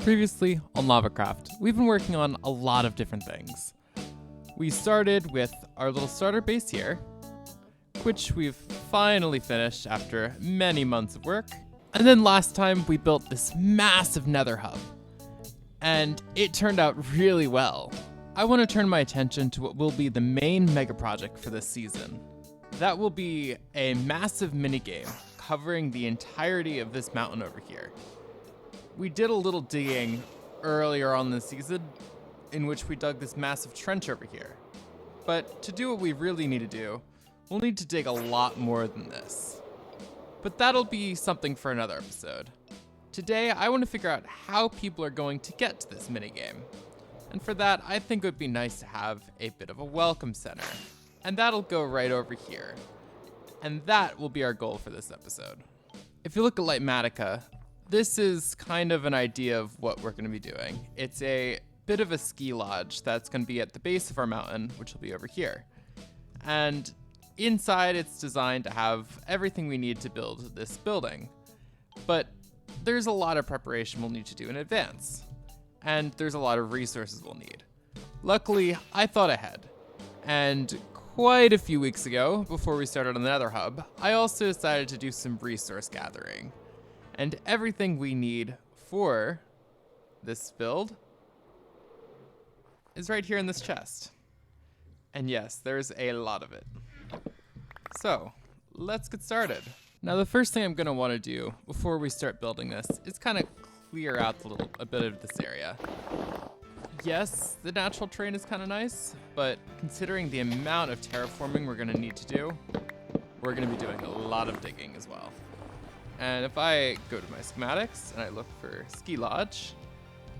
Previously on LavaCraft, we've been working on a lot of different things. We started with our little starter base here, which we've finally finished after many months of work. And then last time we built this massive Nether hub, and it turned out really well. I want to turn my attention to what will be the main Megaproject for this season. That will be a massive minigame covering the entirety of this mountain over here. We did a little digging earlier on this season in which we dug this massive trench over here. But to do what we really need to do, we'll need to dig a lot more than this. But that'll be something for another episode. Today, I want to figure out how people are going to get to this minigame. And for that, I think it would be nice to have a bit of a welcome center. And that'll go right over here. And that will be our goal for this episode. If you look at Lightmatica, this is kind of an idea of what we're going to be doing. It's a bit of a ski lodge that's going to be at the base of our mountain, which will be over here. And inside, it's designed to have everything we need to build this building. But there's a lot of preparation we'll need to do in advance. And there's a lot of resources we'll need. Luckily, I thought ahead. And quite a few weeks ago, before we started on the Nether hub, I also decided to do some resource gathering. And everything we need for this build is right here in this chest. And yes, there's a lot of it. So, let's get started. Now, the first thing I'm going to want to do before we start building this is kind of clear out a bit of this area. Yes, the natural terrain is kind of nice, but considering the amount of terraforming we're going to need to do, we're going to be doing a lot of digging as well. And if I go to my schematics and I look for ski lodge,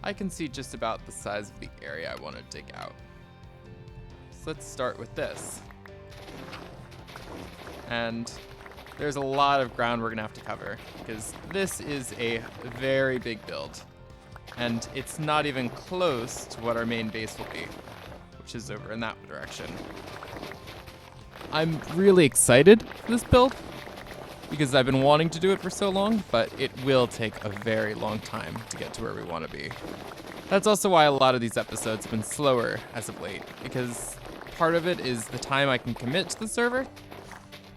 I can see just about the size of the area I want to dig out. So let's start with this. And there's a lot of ground we're gonna have to cover because this is a very big build. And it's not even close to what our main base will be, which is over in that direction. I'm really excited for this build because I've been wanting to do it for so long, but it will take a very long time to get to where we want to be. That's also why a lot of these episodes have been slower as of late, because part of it is the time I can commit to the server,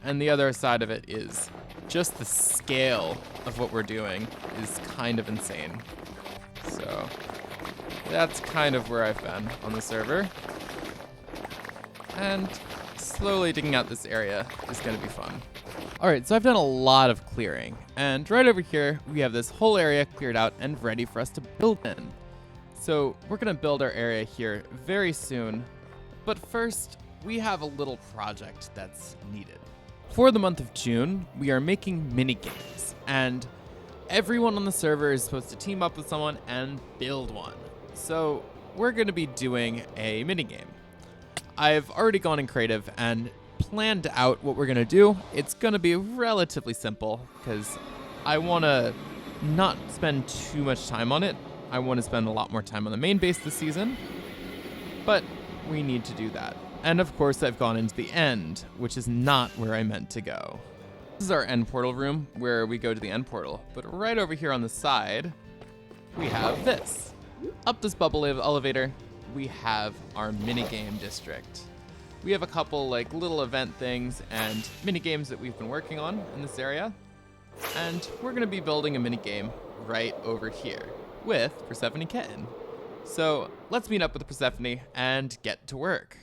and the other side of it is just the scale of what we're doing is kind of insane. So that's kind of where I've been on the server. And slowly digging out this area is going to be fun. Alright, so I've done a lot of clearing, and right over here we have this whole area cleared out and ready for us to build in. So we're going to build our area here very soon, but first we have a little project that's needed. For the month of June, we are making mini games, and everyone on the server is supposed to team up with someone and build one. So we're going to be doing a mini game. I've already gone in creative and planned out what we're going to do. It's going to be relatively simple because I want to not spend too much time on it. I want to spend a lot more time on the main base this season, but we need to do that. And of course, I've gone into the end, which is not where I meant to go. This is our end portal room where we go to the end portal, but right over here on the side, we have this. Up this bubble elevator, we have our minigame district. We have a couple little event things and mini games that we've been working on in this area. And we're going to be building a mini game right over here with Persephone Kitten. So let's meet up with Persephone and get to work.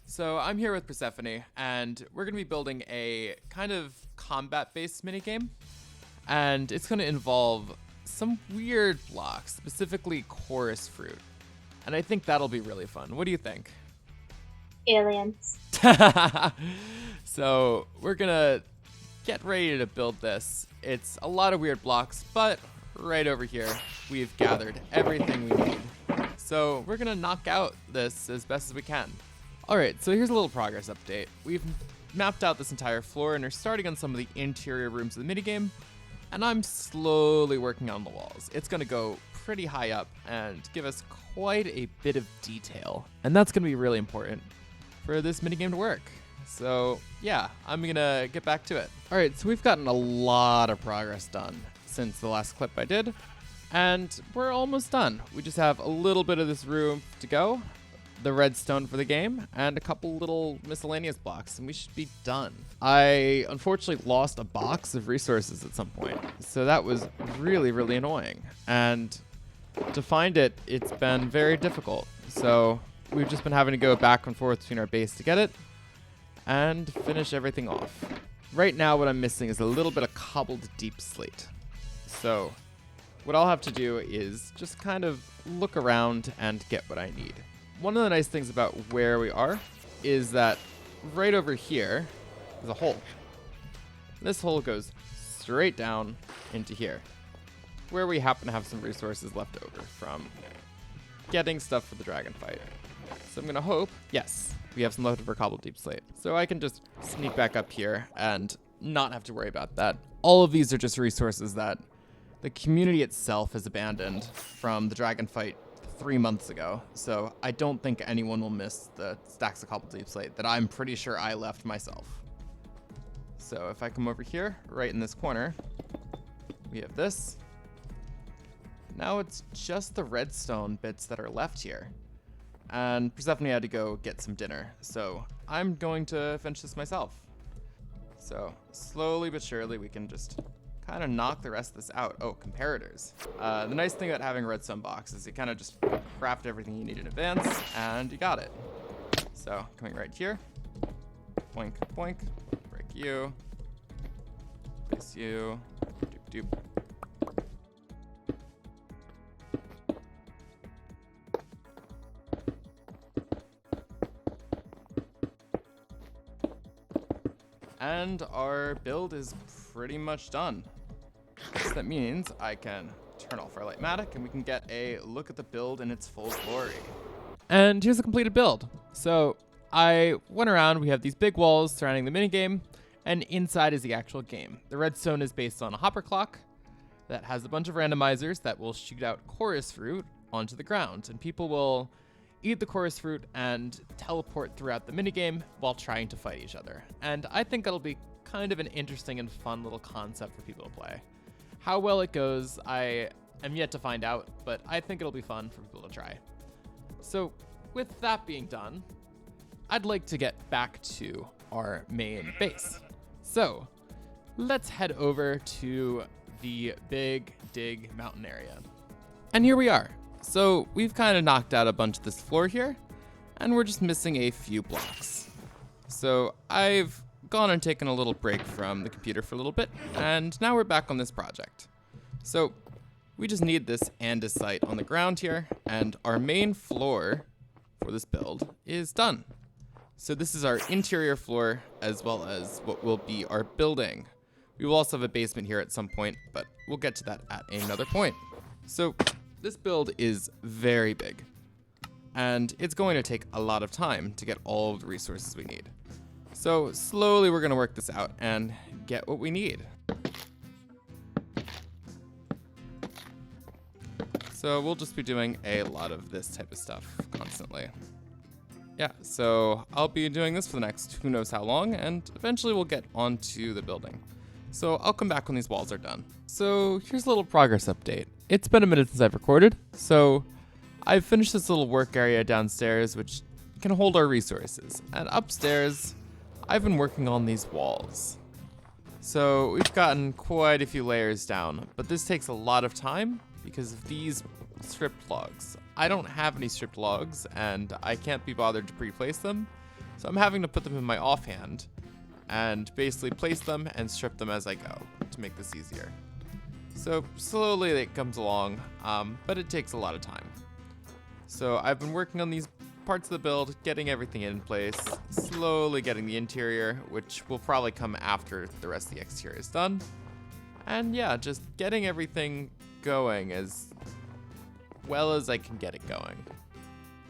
So I'm here with Persephone and we're going to be building a kind of combat-based mini game. And it's going to involve some weird blocks, specifically chorus fruit. And I think that'll be really fun. What do you think? Aliens. So we're gonna get ready to build this. It's a lot of weird blocks, but right over here, we've gathered everything we need. So we're gonna knock out this as best as we can. All right, so here's a little progress update. We've mapped out this entire floor and are starting on some of the interior rooms of the minigame, and I'm slowly working on the walls. It's gonna go pretty high up and give us quite a bit of detail, and that's gonna be really important for this minigame to work. So yeah, I'm gonna get back to it. All right, so we've gotten a lot of progress done since the last clip I did. And we're almost done. We just have a little bit of this room to go, the redstone for the game, and a couple little miscellaneous blocks, and we should be done. I unfortunately lost a box of resources at some point, so that was really, really annoying. And to find it, it's been very difficult. So we've just been having to go back and forth between our base to get it and finish everything off. Right now, what I'm missing is a little bit of cobbled deep slate. So what I'll have to do is just kind of look around and get what I need. One of the nice things about where we are is that right over here is a hole. This hole goes straight down into here, where we happen to have some resources left over from getting stuff for the dragon fight. So I'm gonna hope, yes, we have some leftover cobbled deep slate. So I can just sneak back up here and not have to worry about that. All of these are just resources that the community itself has abandoned from the dragon fight 3 months ago. So I don't think anyone will miss the stacks of cobbled deep slate that I'm pretty sure I left myself. So if I come over here, right in this corner, we have this. Now it's just the redstone bits that are left here. And Persephone had to go get some dinner. So I'm going to finish this myself. So slowly but surely we can just kind of knock the rest of this out. Oh, comparators. The nice thing about having a redstone box is you kind of just craft everything you need in advance, and you got it. So coming right here, boink, boink, break you, place you, doop, doop. And our build is pretty much done. So that means I can turn off our Lightmatic and we can get a look at the build in its full glory. And here's the completed build. So I went around, we have these big walls surrounding the minigame, and inside is the actual game. The redstone is based on a hopper clock that has a bunch of randomizers that will shoot out chorus fruit onto the ground, and people will eat the chorus fruit and teleport throughout the minigame while trying to fight each other. And I think it'll be kind of an interesting and fun little concept for people to play. How well it goes, I am yet to find out, but I think it'll be fun for people to try. So with that being done, I'd like to get back to our main base. So let's head over to the Big Dig mountain area. And here we are. So we've kind of knocked out a bunch of this floor here, and we're just missing a few blocks. So I've gone and taken a little break from the computer for a little bit, and now we're back on this project. So we just need this andesite on the ground here, and our main floor for this build is done. So this is our interior floor, as well as what will be our building. We will also have a basement here at some point, but we'll get to that at another point. So this build is very big, and it's going to take a lot of time to get all of the resources we need. So slowly we're going to work this out and get what we need. So we'll just be doing a lot of this type of stuff constantly. Yeah, so I'll be doing this for the next who knows how long, and eventually we'll get onto the building. So I'll come back when these walls are done. So here's a little progress update. It's been a minute since I've recorded, so I've finished this little work area downstairs, which can hold our resources. And upstairs, I've been working on these walls. So we've gotten quite a few layers down, but this takes a lot of time because of these stripped logs. I don't have any stripped logs, and I can't be bothered to pre-place them, so I'm having to put them in my offhand and basically place them and strip them as I go to make this easier. So slowly it comes along, but it takes a lot of time. So I've been working on these parts of the build, getting everything in place, slowly getting the interior, which will probably come after the rest of the exterior is done. And yeah, just getting everything going as well as I can get it going.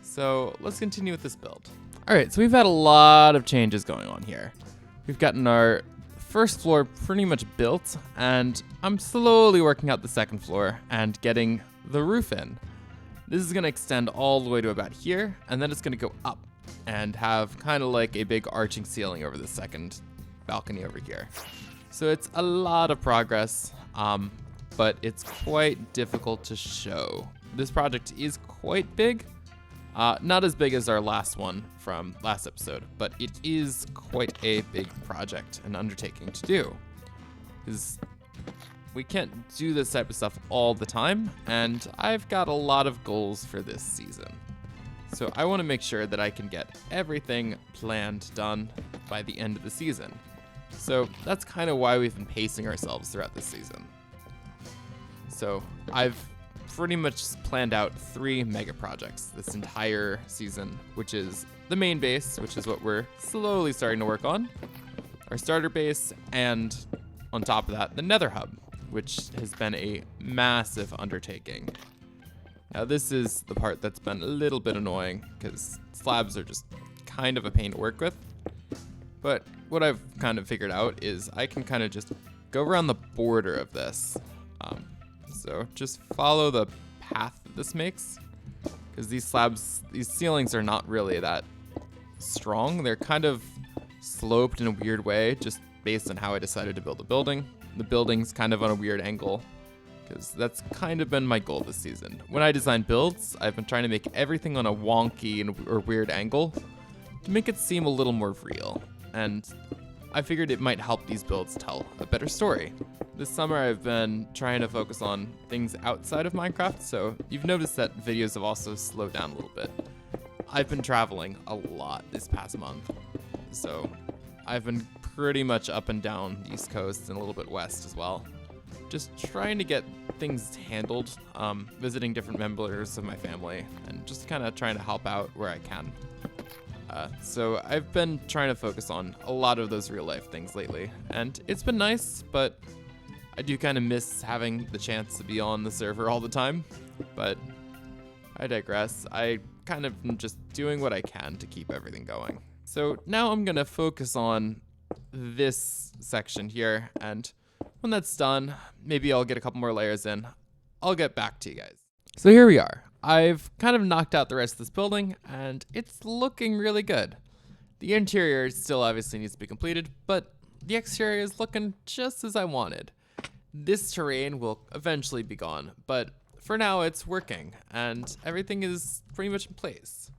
So let's continue with this build. All right, so we've had a lot of changes going on here. We've gotten our first floor pretty much built, and I'm slowly working out the second floor and getting the roof in. This is gonna extend all the way to about here, and then it's gonna go up and have kind of like a big arching ceiling over the second balcony over here. So it's a lot of progress. but it's quite difficult to show. This project is quite big. Not as big as our last one from last episode, but it is quite a big project and undertaking to do. Because we can't do this type of stuff all the time, and I've got a lot of goals for this season. So I want to make sure that I can get everything planned done by the end of the season. So that's kind of why we've been pacing ourselves throughout this season. So I've pretty much planned out 3 mega projects this entire season, which is the main base, which is what we're slowly starting to work on, our starter base, and on top of that, the Nether hub, which has been a massive undertaking. Now this is the part that's been a little bit annoying because slabs are just kind of a pain to work with. But what I've kind of figured out is I can kind of just go around the border of this. So just follow the path that this makes, because these ceilings are not really that strong. They're kind of sloped in a weird way, just based on how I decided to build the building. The building's kind of on a weird angle, because that's kind of been my goal this season. When I design builds, I've been trying to make everything on a wonky or weird angle to make it seem a little more real. And I figured it might help these builds tell a better story. This summer I've been trying to focus on things outside of Minecraft, so you've noticed that videos have also slowed down a little bit. I've been traveling a lot this past month, so I've been pretty much up and down the East Coast and a little bit west as well. Just trying to get things handled, visiting different members of my family, and just kind of trying to help out where I can. So I've been trying to focus on a lot of those real life things lately, and it's been nice, but I do kind of miss having the chance to be on the server all the time. But I digress. I kind of am just doing what I can to keep everything going. So now I'm gonna focus on this section here, and when that's done, maybe I'll get a couple more layers in. I'll get back to you guys. So here we are. I've kind of knocked out the rest of this building, and it's looking really good. The interior still obviously needs to be completed, but the exterior is looking just as I wanted. This terrain will eventually be gone, but for now it's working, and everything is pretty much in place.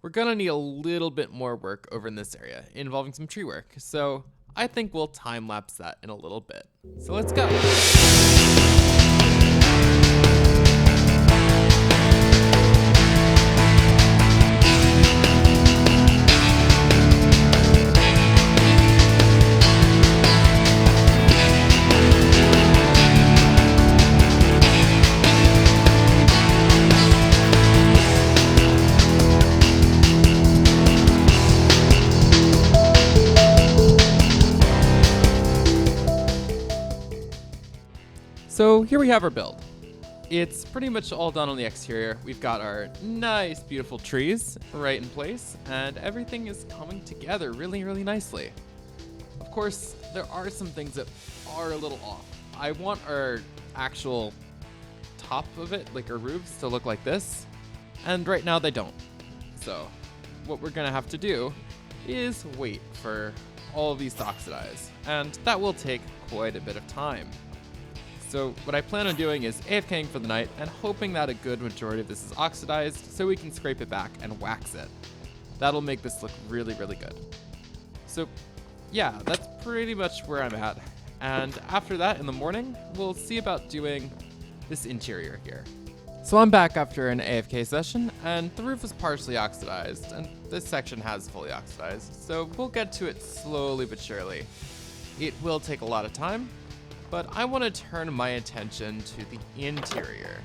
We're gonna need a little bit more work over in this area, involving some tree work, so I think we'll time-lapse that in a little bit. So let's go. So here we have our build. It's pretty much all done on the exterior. We've got our nice, beautiful trees right in place, and everything is coming together really, really nicely. Of course, there are some things that are a little off. I want our actual top of it, like our roofs, to look like this, and right now they don't. So what we're gonna have to do is wait for all of these to oxidize, and that will take quite a bit of time. So what I plan on doing is AFKing for the night and hoping that a good majority of this is oxidized so we can scrape it back and wax it. That'll make this look really, really good. So yeah, that's pretty much where I'm at. And after that in the morning, we'll see about doing this interior here. So I'm back after an AFK session, and the roof is partially oxidized, and this section has fully oxidized, so we'll get to it slowly but surely. It will take a lot of time, but I want to turn my attention to the interior.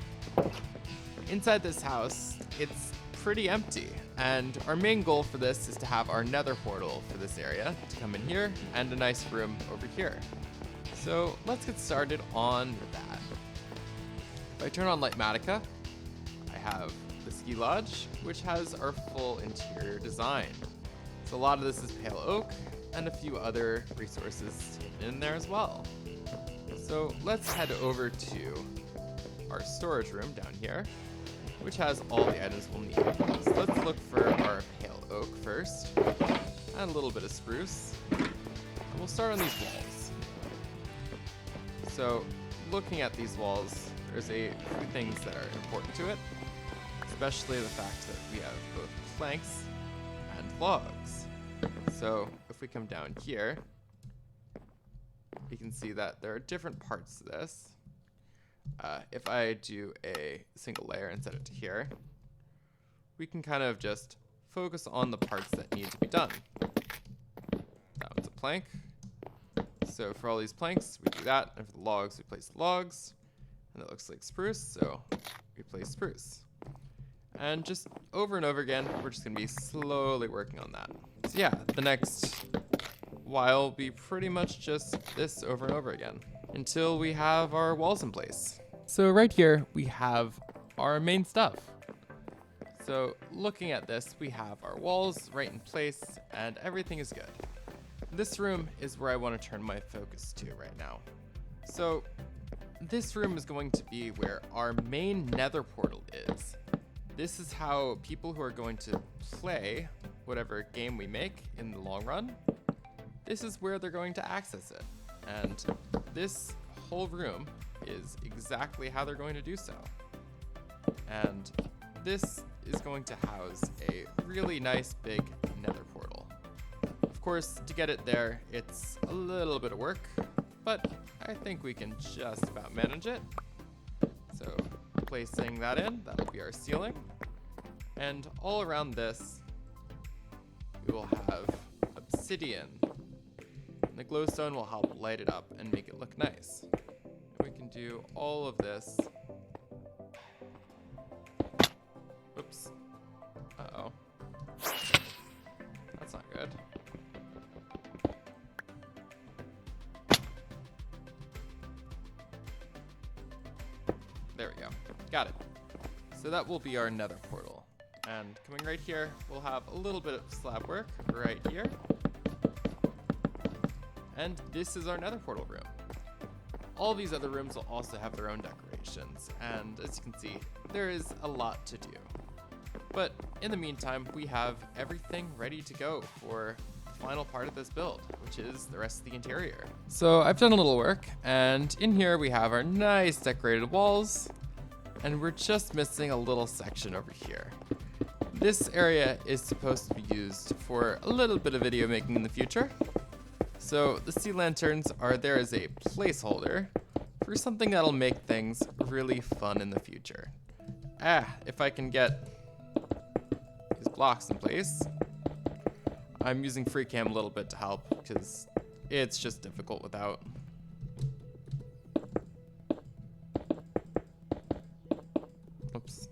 Inside this house, it's pretty empty, and our main goal for this is to have our nether portal for this area to come in here and a nice room over here. So let's get started on that. If I turn on Lightmatica, I have the ski lodge, which has our full interior design. So a lot of this is pale oak and a few other resources in there as well. So let's head over to our storage room down here, which has all the items we'll need. So let's look for our pale oak first, and a little bit of spruce. And we'll start on these walls. So looking at these walls, there's a few things that are important to it, especially the fact that we have both planks and logs. So if we come down here, we can see that there are different parts to this. If I do a single layer and set it to here, we can kind of just focus on the parts that need to be done. That one's a plank. So for all these planks, we do that. And for the logs, we place the logs. And it looks like spruce, so we place spruce. And just over and over again, we're just gonna be slowly working on that. So yeah, the next while will be pretty much just this over and over again until we have our walls in place. So right here, we have our main stuff. So looking at this, we have our walls right in place and everything is good. This room is where I want to turn my focus to right now. So this room is going to be where our main Nether portal is. This is how people who are going to play whatever game we make in the long run, this is where they're going to access it. And this whole room is exactly how they're going to do so. And this is going to house a really nice big Nether portal. Of course, to get it there, it's a little bit of work, but I think we can just about manage it. So placing that in, that'll be our ceiling. And all around this, we will have obsidian. And the glowstone will help light it up and make it look nice. And we can do all of this. Oops. Uh-oh. That's not good. There we go. Got it. So that will be our Nether portal. And coming right here, we'll have a little bit of slab work right here. And this is our Nether portal room. All these other rooms will also have their own decorations. And as you can see, there is a lot to do. But in the meantime, we have everything ready to go for the final part of this build, which is the rest of the interior. So I've done a little work, and in here we have our nice decorated walls, and we're just missing a little section over here. This area is supposed to be used for a little bit of video making in the future. So the sea lanterns are there as a placeholder for something that'll make things really fun in the future. If I can get these blocks in place. I'm using FreeCam a little bit to help because it's just difficult without. Oops.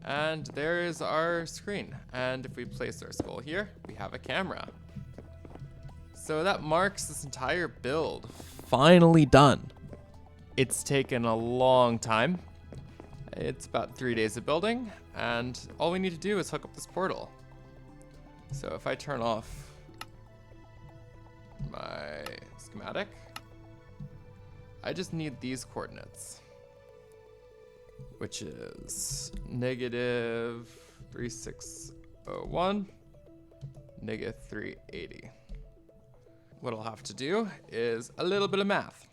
And there is our screen. And if we place our skull here, we have a camera. So that marks this entire build finally done. It's taken a long time. It's about 3 days of building, and all we need to do is hook up this portal. So if I turn off my schematic, I just need these coordinates, which is -3601, -380. What I'll have to do is a little bit of math.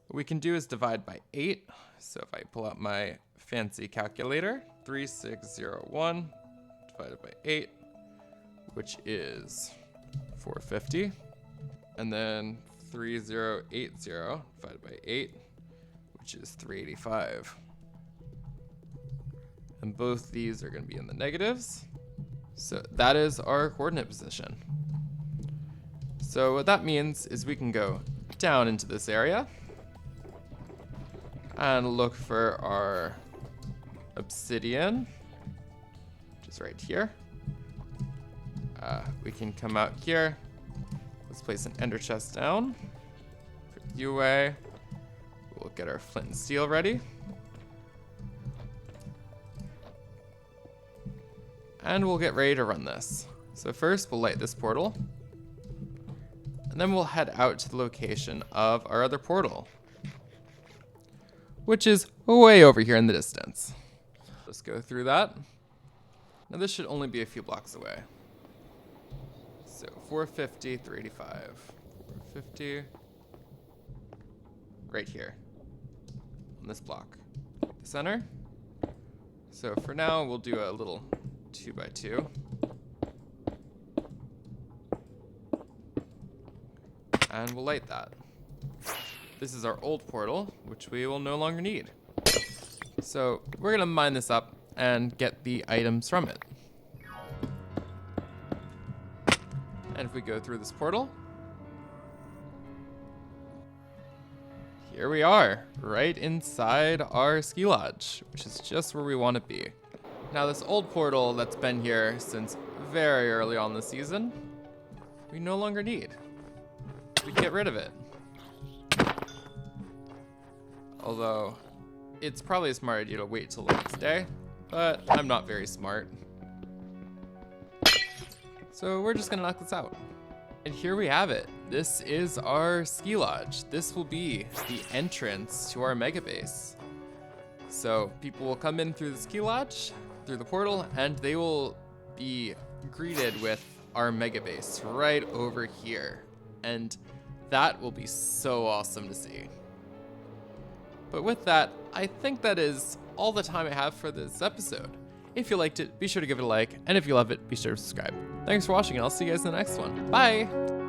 What we can do is divide by 8. So if I pull out my fancy calculator, 3601 divided by 8, which is 450. And then 3080 divided by 8, which is 385. And both these are going to be in the negatives. So that is our coordinate position. So what that means is we can go down into this area and look for our obsidian, which is right here. We can come out here. Let's place an ender chest down. Put you away. We'll get our flint and steel ready. And we'll get ready to run this. So first we'll light this portal. And then we'll head out to the location of our other portal, which is way over here in the distance. Let's go through that. Now this should only be a few blocks away. So 450, 385. 450. Right here. On this block. The center. So for now, we'll do a little 2x2. And we'll light that. This is our old portal, which we will no longer need. So we're gonna mine this up and get the items from it. And if we go through this portal, here we are, right inside our ski lodge, which is just where we want to be. Now this old portal that's been here since very early on the season, we no longer need. We get rid of it. Although, it's probably a smart idea to wait till the next day, but I'm not very smart. So we're just gonna knock this out. And here we have it. This is our ski lodge. This will be the entrance to our mega base. So people will come in through the ski lodge, through the portal, and they will be greeted with our mega base right over here. And that will be so awesome to see. But with that, I think that is all the time I have for this episode. If you liked it, be sure to give it a like, and if you love it, be sure to subscribe. Thanks for watching, and I'll see you guys in the next one. Bye!